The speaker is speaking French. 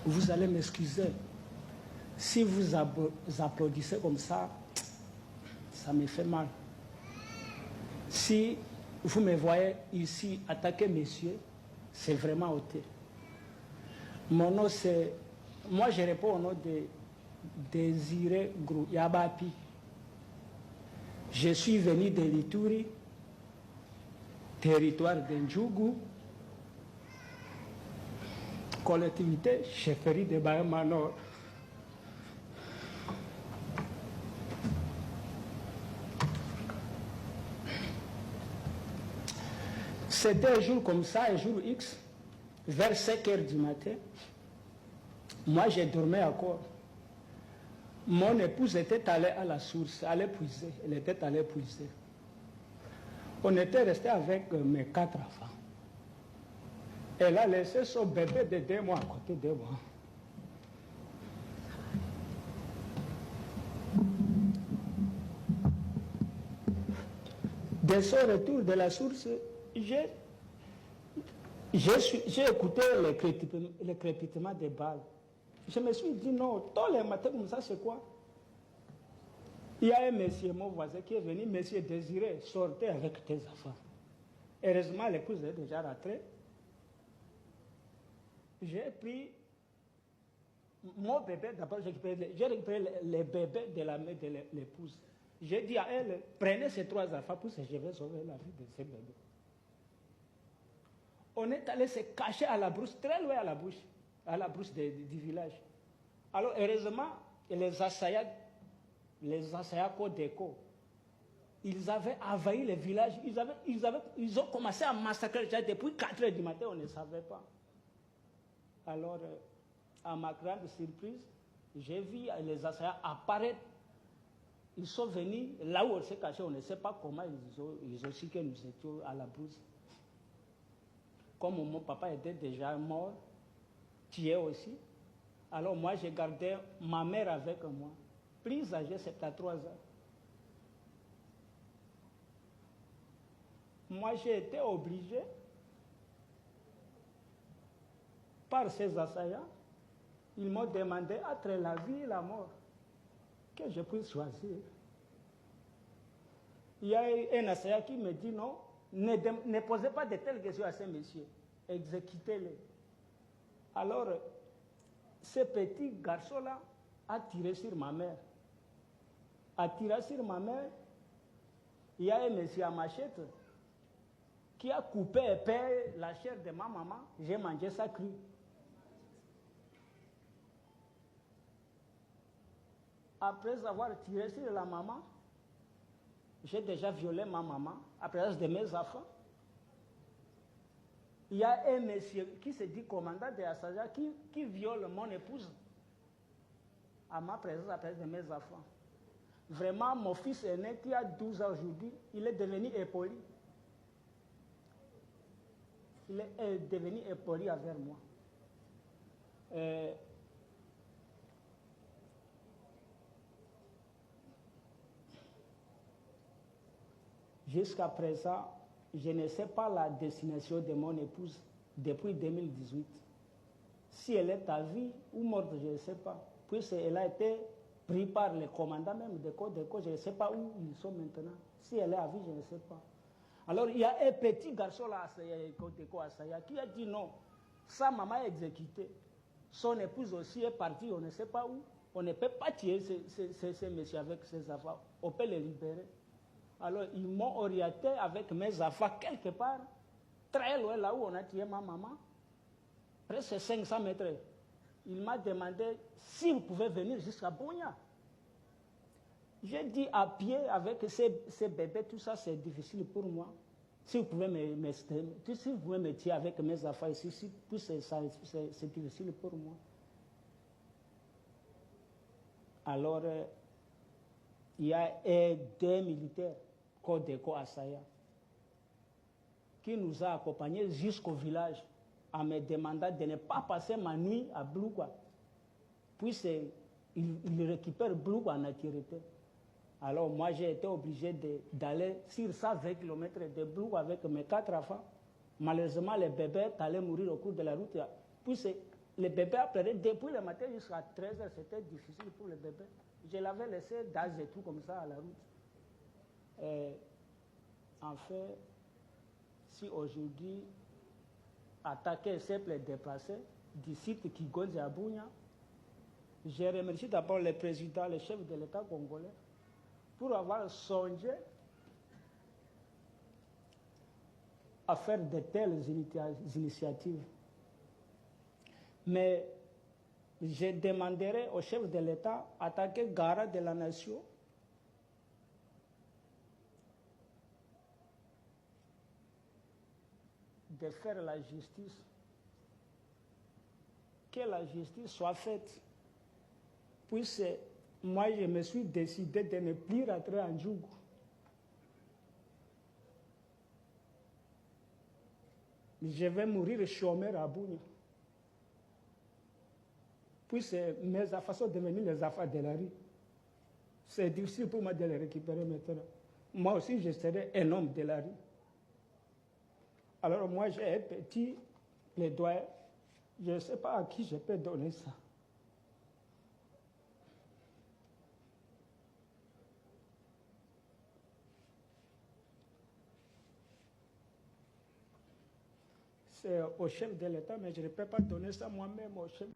Vous allez m'excuser. Si vous applaudissez comme ça me fait mal. Si vous me voyez ici attaquer messieurs, c'est vraiment ôté. Mon nom c'est... Moi je réponds au nom de Désiré Grou Yabapi. Je suis venu de l'Ituri, territoire d'Ndjougou, collectivité chefferie de Bahama Nord. C'était un jour comme ça, un jour X, vers 5 heures du matin. Moi, j'ai dormi encore. Mon épouse était allée à la source, allait puiser. Elle était allée puiser. On était resté avec mes 4 enfants. Elle a laissé son bébé de 2 mois à côté de moi. De son retour de la source, j'ai écouté le crépitement des balles. Je me suis dit, non, tous les matins comme ça, c'est quoi? Il y a un monsieur, mon voisin, qui est venu, monsieur Désiré, sortez avec tes enfants. Heureusement, l'épouse est déjà rentrée. J'ai pris mon bébé, d'abord j'ai récupéré les bébés de la mère de l'épouse. J'ai dit à elle, prenez ces 3 enfants pour que je vais sauver la vie de ces bébés. On est allé se cacher à la brousse, très loin à la brousse du village. Alors heureusement, les assaillants Codeco, ils avaient envahi le village, ils ont commencé à massacrer depuis 4 heures du matin, on ne savait pas. Alors, à ma grande surprise, j'ai vu les assaillants apparaître. Ils sont venus là où on s'est caché, on ne sait pas comment ils ont su que nous étions à la brousse. Comme mon papa était déjà mort, tué aussi, alors moi j'ai gardé ma mère avec moi, plus âgée, 73 ans. Moi j'ai été obligé par ces assaillants, ils m'ont demandé entre la vie et la mort que je puisse choisir. Il y a un assaillant qui me dit non, ne posez pas de telles questions à ces messieurs, exécutez-les. Alors, ce petit garçon-là a tiré sur ma mère. A tiré sur ma mère, il y a un monsieur à machette qui a coupé et peint la chair de ma maman. J'ai mangé ça cru. Après avoir tiré sur la maman, j'ai déjà violé ma maman à présence de mes enfants. Il y a un monsieur qui se dit commandant de Assaja qui viole mon épouse à ma présence, à présence de mes enfants. Vraiment, mon fils aîné qui a 12 ans aujourd'hui, il est devenu impoli. Il est devenu impoli envers moi. Jusqu'à présent, je ne sais pas la destination de mon épouse depuis 2018. Si elle est à vie ou morte, je ne sais pas. Puisqu'elle a été prise par le commandant même de Codeco, je ne sais pas où ils sont maintenant. Si elle est à vie, je ne sais pas. Alors, il y a un petit garçon là, à Codeco, à Saya, qui a dit non, sa maman est exécutée. Son épouse aussi est partie, on ne sait pas où. On ne peut pas tuer ces messieurs avec ses enfants. On peut les libérer. Alors, ils m'ont orienté avec mes enfants quelque part, très loin là où on a tué ma maman, presque 500 mètres. Il m'a demandé si vous pouvez venir jusqu'à Bonia. J'ai dit à pied, avec ces bébés, tout ça, c'est difficile pour moi. Si vous pouvez me tuer avec mes enfants ici, c'est difficile pour moi. Alors, il y a 2 militaires, Codeco Asaya, qui nous a accompagnés jusqu'au village en me demandant de ne pas passer ma nuit à Blougua. Puis ils récupèrent Blougua en entièreté. Alors moi j'ai été obligé d'aller sur 120 km de Blougua avec mes 4 enfants. Malheureusement les bébés allaient mourir au cours de la route. Puis Le bébé a pleuré depuis le matin jusqu'à 13h. C'était difficile pour le bébé. Je l'avais laissé dans et tout comme ça à la route. Et en fait, si aujourd'hui, attaquer simple déplacé du site Kigonze à Bunia, je remercie d'abord le président, le chef de l'État congolais, pour avoir songé à faire de telles initiatives. Mais je demanderai au chef de l'État, attaqué garant de la nation, de faire la justice, que la justice soit faite. Puisque moi, je me suis décidé de ne plus rentrer en Djougou. Je vais mourir chômeur à Bunia. Puisque mes affaires sont devenues les affaires de la rue. C'est difficile pour moi de les récupérer maintenant. Moi aussi, je serai un homme de la rue. Alors moi, j'ai un petit plaidoyer. Je ne sais pas à qui je peux donner ça. C'est au chef de l'État, mais je ne peux pas donner ça moi-même au chef.